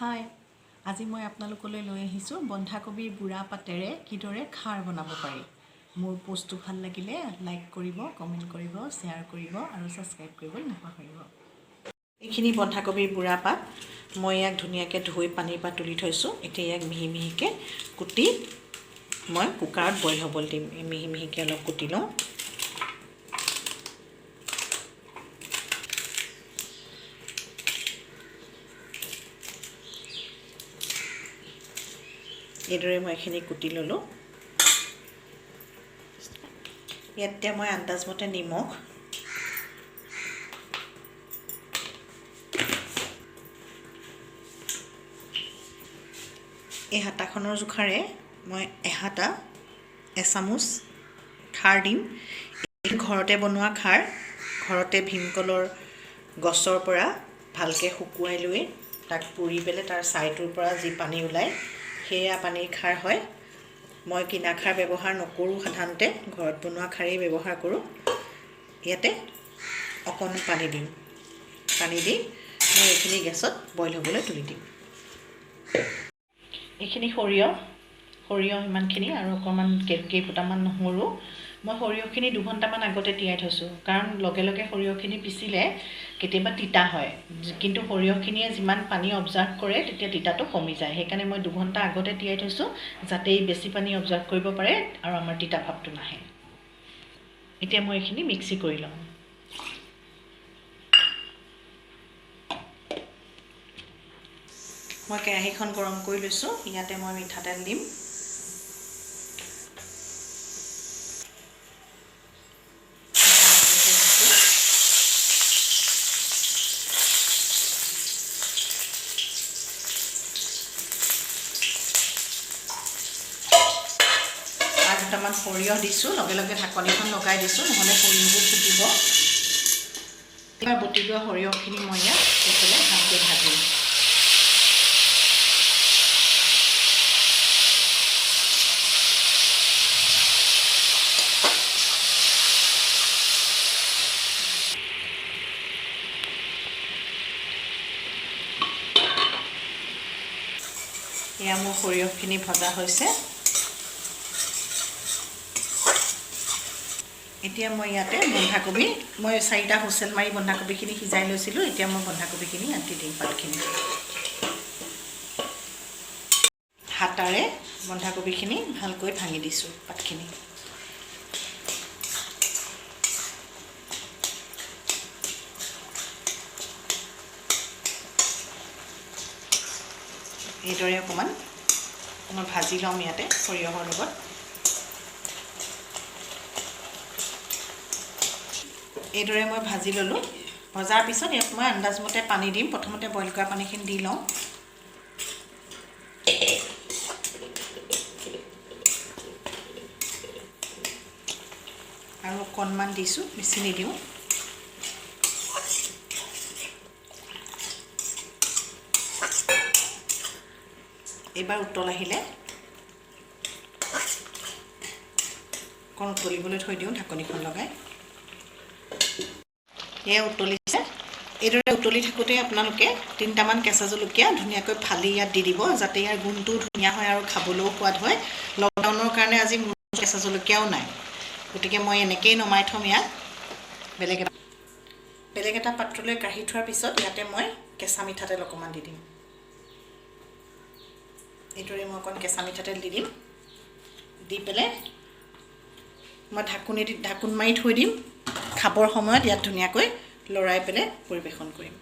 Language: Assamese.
হাই আজি মই আপোনালোকলৈ লৈ আহিছোঁ বন্ধাকবিৰ বুঢ়া পাতেৰে কিদৰে খাৰ বনাব পাৰি। মোৰ পোষ্টটো ভাল লাগিলে লাইক কৰিব, কমেণ্ট কৰিব, শ্বেয়াৰ কৰিব আৰু ছাবস্ক্ৰাইব কৰিবলৈ নাপাহৰিব। এইখিনি বন্ধাকবিৰ বুঢ়া পাত মই ইয়াক ধুনীয়াকৈ ধুই পানীৰ পৰা তুলি থৈছোঁ। এতিয়া ইয়াক মিহি মিহিকৈ কুটি মই কুকাৰত বইল হ'বলৈ দিম। মিহি মিহিকৈ অলপ কুটি লওঁ। এইদৰে মই এইখিনি কুটি ল'লোঁ। ইয়াতে মই আন্দাজমতে নিমখ, এই হাতাখনৰ জোখাৰে মই এচামুচ খাৰ দিম। ঘৰতে বনোৱা খাৰ, ঘৰতে ভীমকলৰ গছৰ পৰা ভালকৈ শুকুৱাই লৈ তাক পুৰি পেলাই তাৰ ছাইটোৰ পৰা যি পানী ওলায় সেয়া পানীৰ খাৰ হয়। মই কিনা খাৰ ব্যৱহাৰ নকৰোঁ, সাধাৰণতে ঘৰত বনোৱা খাৰেই ব্যৱহাৰ কৰোঁ। ইয়াতে অকণমান পানী দিম। পানী দি মই এইখিনি গেছত বইল হ'বলৈ তুলি দিম। এইখিনি সৰিয়হ ইমানখিনি আৰু অকণমান কেইফুটামান নহৰু। মই সৰিয়হখিনি 2 ঘণ্টামান আগতে তিয়াই থৈছোঁ, কাৰণ লগে লগে সৰিয়হখিনি পিচিলে কেতিয়াবা তিতা হয়, কিন্তু সৰিয়হখিনিয়ে যিমান পানী অবজাৰ্ভ কৰে তেতিয়া তিতাটো কমি যায়। সেইকাৰণে মই 2 ঘণ্টা আগতে তিয়াই থৈছোঁ, যাতে বেছি পানী অবজাৰ্ভ কৰিব পাৰে আৰু আমাৰ তিতা ভাৱটো নাহে। এতিয়া মই এইখিনি মিক্সি কৰি লওঁ। মই কেৰাহীখন গৰম কৰি লৈছোঁ। ইয়াতে মই মিঠাতেল দিম। দুটামান সৰিয়হ দিছোঁ, লগে লগে ঢাকনিখন লগাই দিছোঁ, নহ'লে সৰিয়হবোৰ ফুটিব। এইবাৰ বটি লোৱা সৰিয়হখিনি মই ইয়াত দি পেলাই ভালকৈ ভাজিম। এয়া মোৰ সৰিয়হখিনি ভজা হৈছে। এতিয়া মই ইয়াতে বন্ধাকবি, মই 4টা হুইচেল মাৰি বন্ধাকবিখিনি সিজাই লৈছিলোঁ। এতিয়া মই বন্ধাকবিখিনি ইয়াত দি দিম। পাতখিনি হাতাৰে বন্ধাকবিখিনি ভালকৈ ভাঙি দিছোঁ। পাতখিনি এইদৰে অকণমান ভাজি ল'ম ইয়াতে সৰিয়হৰ লগত। এইদৰে মই ভাজি ল'লোঁ। ভজাৰ পিছত ইয়াত মই আন্দাজমতে পানী দিম। প্ৰথমতে বইল কৰা পানীখিনি দি লওঁ। আৰু অকণমান দিছোঁ, বেছি নিদিওঁ। এইবাৰ উতল আহিলে অকণ উতলিবলৈ থৈ দিওঁ ঢাকনিখন লগাই। এয়া উতলিছে। এইদৰে উতলি থাকোঁতে আপোনালোকে 3টামান কেঁচা জলকীয়া ধুনীয়াকৈ ফালি ইয়াত দি দিব, যাতে ইয়াৰ গুণটোও ধুনীয়া হয় আৰু খাবলৈও সোৱাদ হয়। লকডাউনৰ কাৰণে আজি মোৰ কেঁচা জলকীয়াও নাই, গতিকে মই এনেকৈয়ে নমাই থ'ম। ইয়াত বেলেগ এটা পাত্ৰলৈ কাঢ়ি থোৱাৰ পিছত ইয়াতে মই কেঁচা মিঠাতেল অকণমান দি দিম। এইদৰে মই অকণ কেঁচা মিঠাতেল দি দিম। দি পেলাই মই ঢাকোন মাৰি থৈ দিম। খাবৰ সময়ত ইয়াত ধুনীয়াকৈ লৰাই পেলাই পৰিৱেশন কৰিম।